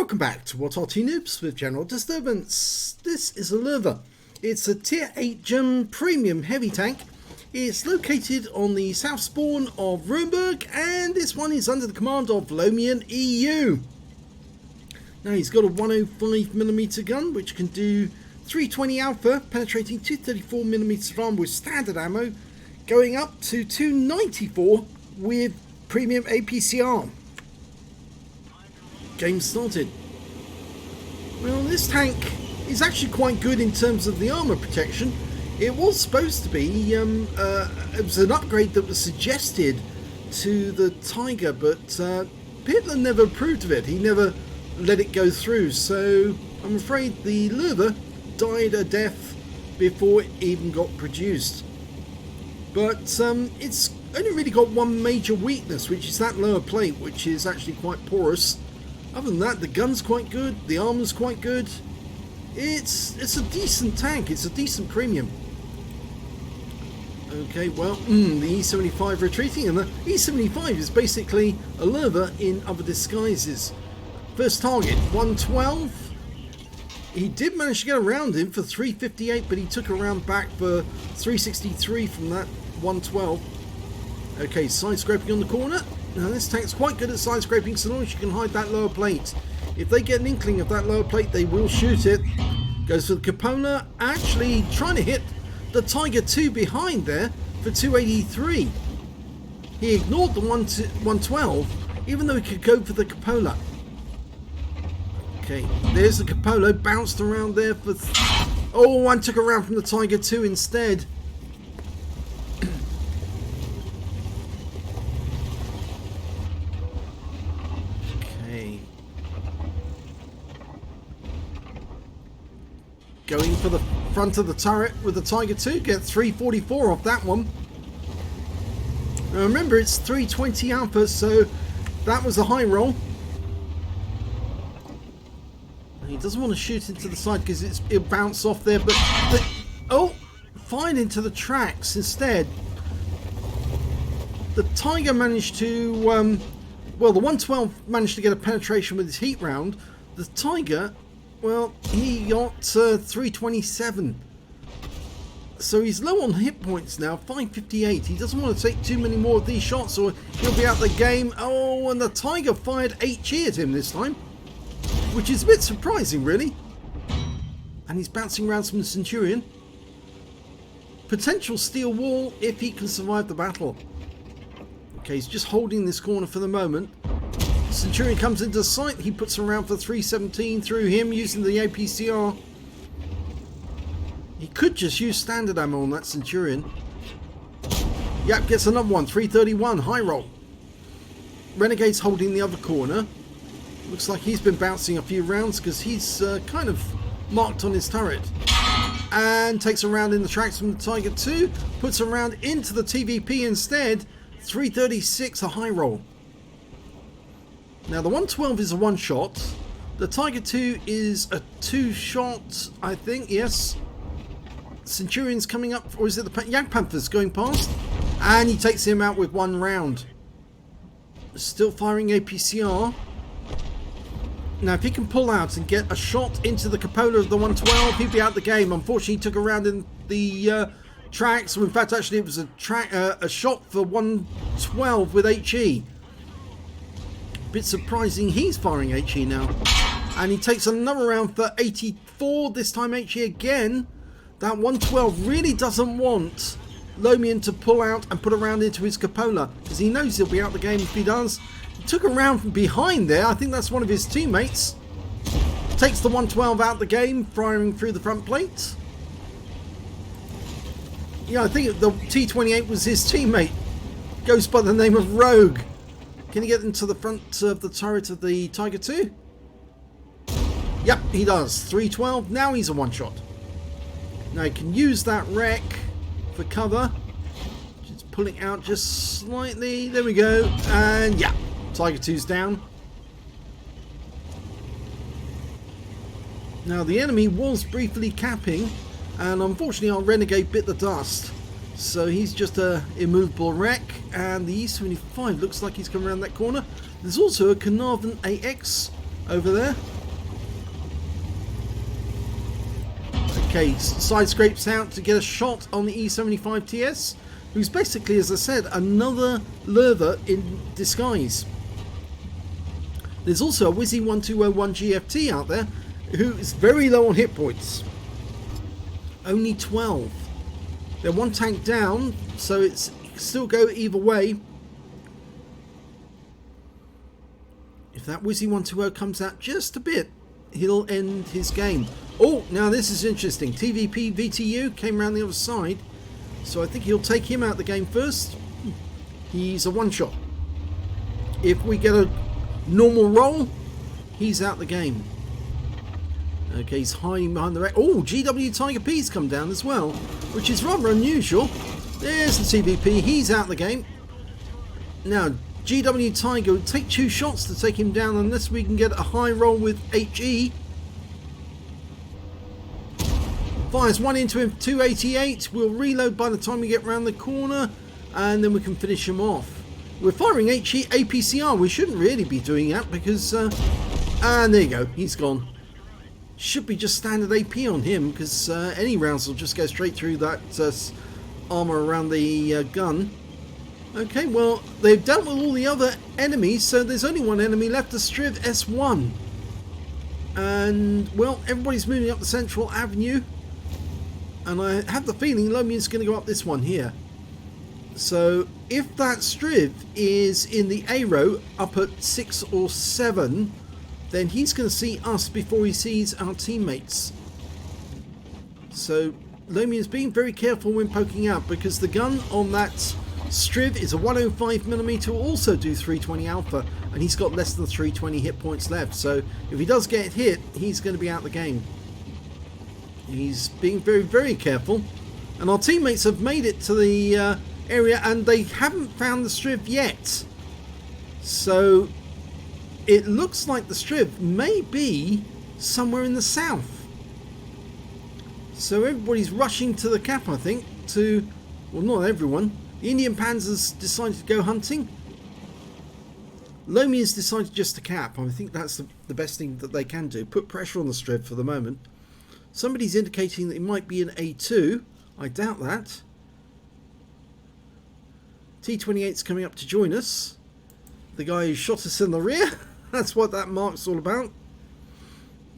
Welcome back to What Arty Noobs with General Disturbance. This is a Löwe. It's a Tier 8 German premium heavy tank. It's located on the south spawn of Ruinberg, and this one is under the command of Löwe EU. Now he's got a 105mm gun which can do 320 alpha, penetrating 234mm of armor with standard ammo, going up to 294 with premium APCR. Game started. Well, this tank is actually quite good in terms of the armor protection. It was supposed to be, it was an upgrade that was suggested to the Tiger, but Hitler never approved of it. He never let it go through, so I'm afraid the Löwe died a death before it even got produced. But it's only really got one major weakness, which is that lower plate, which is actually quite porous. Other than that, the gun's quite good, the armor's quite good. It's a decent tank, it's a decent premium. Okay, well, the E75 retreating, and the E75 is basically a Löwe in other disguises. First target, 112. He did manage to get around him for 358, but he took a round back for 363 from that 112. Okay, side scraping on the corner. Now this tank's quite good at side scraping, so long as you can hide that lower plate. If they get an inkling of that lower plate, they will shoot it. Goes for the cupola, actually trying to hit the Tiger 2 behind there for 283. He ignored the 112, even though he could go for the cupola. Okay, there's the cupola, bounced around there for... Oh, one took a round from the Tiger 2 instead. Going for the front of the turret with the Tiger 2, get 344 off that one. Now remember, it's 320 alpha, so that was a high roll. He doesn't want to shoot into the side because it'll bounce off there, but oh, fine into the tracks instead. The Tiger managed to, well, the 112 managed to get a penetration with his heat round. The Tiger, well, he got 327. So he's low on hit points now, 558. He doesn't want to take too many more of these shots or he'll be out the game. Oh, and the Tiger fired HE at him this time, which is a bit surprising, really. And he's bouncing around some Centurion. Potential steel wall if he can survive the battle. Okay, he's just holding this corner for the moment. Centurion comes into sight, he puts around for 317 through him using the APCR. He could just use standard ammo on that Centurion. Yep, gets another one, 331, high roll. Renegade's holding the other corner. Looks like he's been bouncing a few rounds because he's kind of marked on his turret. And takes a round in the tracks from the Tiger 2, puts a round into the TVP instead, 336, a high roll. Now the 112 is a one shot, the Tiger 2 is a two shot, I think, yes. Centurion's coming up, or is it the Jagdpanther's going past? And he takes him out with one round. Still firing APCR. Now if he can pull out and get a shot into the cupola of the 112, he'd be out the game. Unfortunately he took a round in the tracks, in fact actually it was a shot for 112 with HE. Bit surprising he's firing HE now, and he takes another round for 84, this time HE again. That 112 really doesn't want Löwe to pull out and put a round into his cupola because he knows he'll be out the game if he does. He took a round from behind there, I think that's one of his teammates. Takes the 112 out the game, firing through the front plate. Yeah, I think the T28 was his teammate. Goes by the name of Rogue. Can he get into the front of the turret of the Tiger 2? Yep, he does. 312. Now he's a one-shot. Now he can use that wreck for cover. Just pulling out just slightly. There we go. And yeah, Tiger 2's down. Now the enemy was briefly capping, and unfortunately our Renegade bit the dust. So he's just a immovable wreck, and the E75 looks like he's come around that corner. There's also a Carnarvon AX over there. Okay, side scrapes out to get a shot on the E75TS, who's basically, as I said, another Löwe in disguise. There's also a Wizzy 1201 GFT out there, who is very low on hit points. Only 12. They're one tank down, so it can still go either way. If that Wizzy 120 comes out just a bit, he'll end his game. Oh, now this is interesting. TVP VTU came around the other side, so I think he'll take him out the game first. He's a one-shot. If we get a normal roll, he's out the game. Okay, he's hiding behind the wreck. Oh, GW Tiger P's come down as well, which is rather unusual. There's the TVP. He's out the game. Now, GW Tiger would take 2 shots to take him down unless we can get a high roll with HE. Fires one into him, 288. We'll reload by the time we get round the corner, and then we can finish him off. We're firing HE APCR. We shouldn't really be doing that because... and there you go. He's gone. Should be just standard AP on him because any rounds will just go straight through that armor around the gun. Okay, well, they've dealt with all the other enemies, so there's only one enemy left, the Striv S1. And, well, everybody's moving up the Central Avenue. And I have the feeling Lomian's going to go up this one here. So, if that Striv is in the A row, up at 6 or 7... then he's going to see us before he sees our teammates. So Lomian's being very careful when poking out because the gun on that Striv is a 105mm, will also do 320 alpha, and he's got less than 320 hit points left. So if he does get hit, he's going to be out the game. He's being very, very careful. And our teammates have made it to the area and they haven't found the Striv yet. So it looks like the Striv may be somewhere in the south. So everybody's rushing to the cap, I think, to... well, not everyone. The Indian Panzers decided to go hunting. Lomian's decided just to cap. I think that's the best thing that they can do. Put pressure on the Striv for the moment. Somebody's indicating that it might be an A2. I doubt that. T28's coming up to join us. The guy who shot us in the rear. That's what that mark's all about.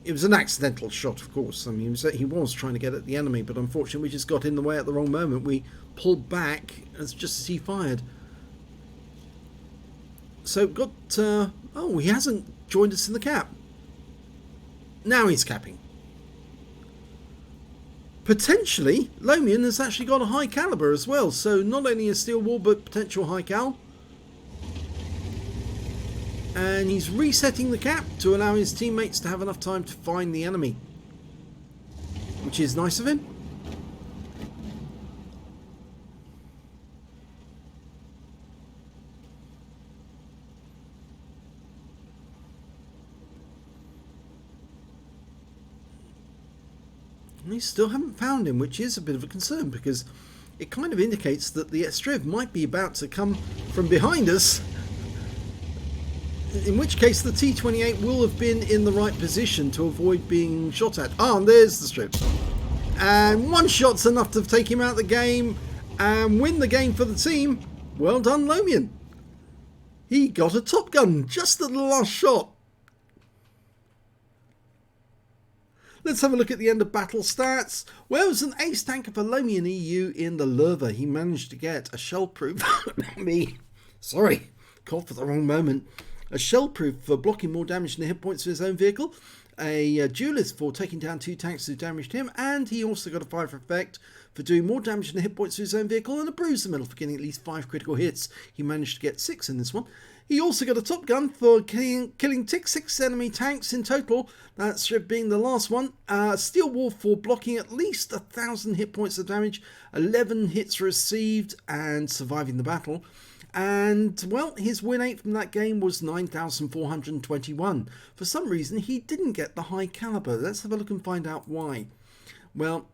It was an accidental shot, of course. I mean, he was trying to get at the enemy, but unfortunately we just got in the way at the wrong moment. We pulled back just as he fired. So got... oh, he hasn't joined us in the cap. Now he's capping. Potentially, Lomian has actually got a high caliber as well. So not only a steel wall, but potential high cal. And he's resetting the cap to allow his teammates to have enough time to find the enemy, which is nice of him. And we still haven't found him, which is a bit of a concern because it kind of indicates that the Striv might be about to come from behind us. In which case the T28 will have been in the right position to avoid being shot at. Ah, and there's the Striv. And one shot's enough to take him out of the game and win the game for the team. Well done, Lomian. He got a Top Gun just at the last shot. Let's have a look at the end of battle stats. Well, it was an ace tanker for Lomian EU in the Löwe. He managed to get a shell-proof... Sorry, coughed at the wrong moment. A shell-proof for blocking more damage than the hit points of his own vehicle, a duelist for taking down 2 tanks who damaged him, and he also got a fire effect for doing more damage than the hit points of his own vehicle, and a bruiser medal for getting at least 5 critical hits. He managed to get 6 in this one. He also got a Top Gun for killing 6 enemy tanks in total, that Striv being the last one. Steel Wall for blocking at least 1,000 hit points of damage, 11 hits received, and surviving the battle. And, well, his win rate from that game was 9,421. For some reason, he didn't get the high caliber. Let's have a look and find out why. Well,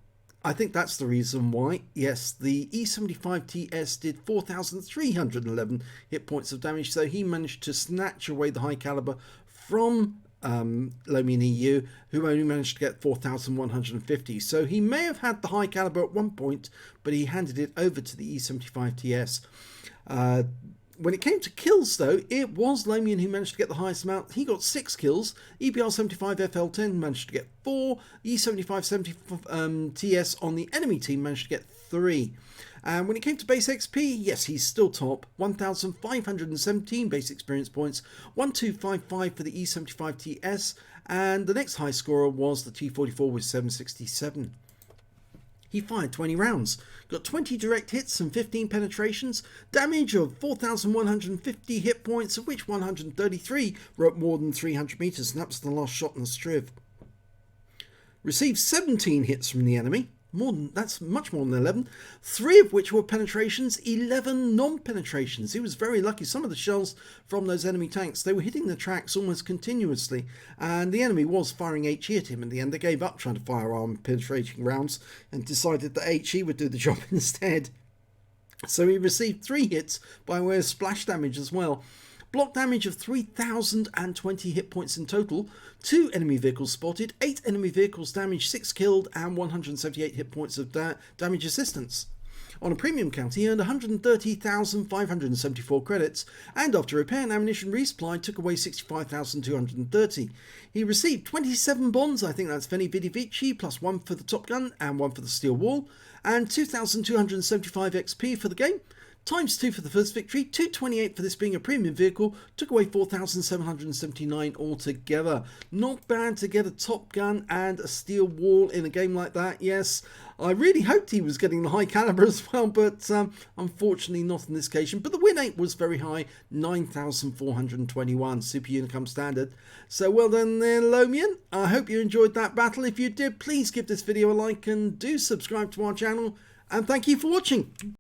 I think that's the reason why. Yes, the E75TS did 4,311 hit points of damage, so he managed to snatch away the high caliber from Lomian EU, who only managed to get 4,150. So he may have had the high caliber at one point, but he handed it over to the E75TS. When it came to kills, though, it was Lomian who managed to get the highest amount. He got 6 kills. EBR75FL10 managed to get 4. E75TS on the enemy team managed to get 3. And when it came to base XP, yes, he's still top. 1,517 base experience points, 1,255 for the E75TS, and the next high scorer was the T44 with 767. He fired 20 rounds, got 20 direct hits and 15 penetrations, damage of 4,150 hit points, of which 133 were at more than 300 meters, and that was the last shot in the striv. Received 17 hits from the enemy, that's much more than 11, 3 of which were penetrations, 11 non-penetrations. He was very lucky. Some of the shells from those enemy tanks, they were hitting the tracks almost continuously, and the enemy was firing HE at him. In the end, they gave up trying to fire arm-penetrating rounds and decided that HE would do the job instead. So he received 3 hits by way of splash damage as well. Block damage of 3,020 hit points in total, 2 enemy vehicles spotted, 8 enemy vehicles damaged, 6 killed, and 178 hit points of damage assistance. On a premium count, he earned 130,574 credits, and after repair and ammunition resupply, took away 65,230. He received 27 bonds, I think that's Veni Vidi Vici, plus 1 for the Top Gun and 1 for the Steel Wall, and 2,275 XP for the game. Times 2 for the first victory, 228 for this being a premium vehicle, took away 4,779 altogether. Not bad to get a Top Gun and a Steel Wall in a game like that, yes. I really hoped he was getting the high caliber as well, but unfortunately not in this occasion. But the win rate was very high, 9,421, Super Unicum standard. So well done there, Lomian. I hope you enjoyed that battle. If you did, please give this video a like and do subscribe to our channel. And thank you for watching.